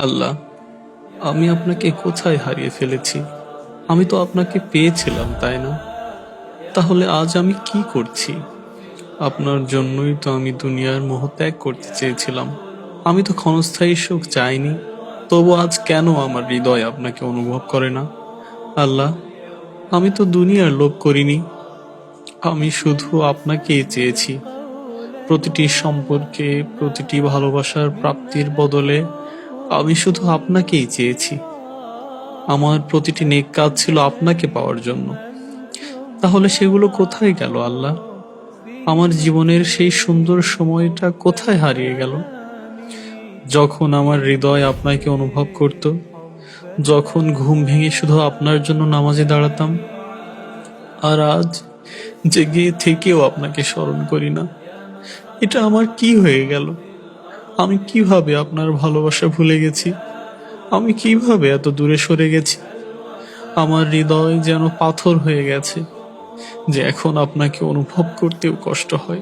আল্লাহ, আমি আপনাকে কোথায় হারিয়ে ফেলেছি? আমি তো আপনাকে পেয়েছিলাম, তাই না? তাহলে আজ আমি কি করছি? আপনার জন্যই তো আমি দুনিয়ার মোহ ত্যাগ করতে চেয়েছিলাম। আমি তো ক্ষণস্থায়ী সুখ চাইনি। তবু আজ কেন আমার হৃদয় আপনাকে অনুভব করে না? আল্লাহ, আমি তো দুনিয়ার লোভ করিনি। আমি শুধু আপনাকেই চেয়েছি। প্রতিটি সম্পর্কে, প্রতিটি ভালোবাসার প্রাপ্তির বদলে আমি শুধু আপনাকেই চেয়েছি। আমার প্রতিটি নেক কাজ ছিল আপনাকে পাওয়ার জন্য। তাহলে সেগুলো কোথায় গেল আল্লাহ? আমার জীবনের সেই সুন্দর সময়টা কোথায় হারিয়ে গেল? যখন আমার হৃদয় আপনাকে অনুভব করত, যখন ঘুম ভেঙে শুধু আপনার জন্য নামাজে দাঁড়াতাম। আর আজ জেগে থেকেও আপনাকে স্মরণ করি না। এটা আমার কি হয়ে গেল? আমি কিভাবে আপনার ভালোবাসা ভুলে গেছি? আমি কিভাবে এত দূরে সরে গেছি? আমার হৃদয় যেন পাথর হয়ে গেছে, যে এখন আপনাকে অনুভব করতেও কষ্ট হয়।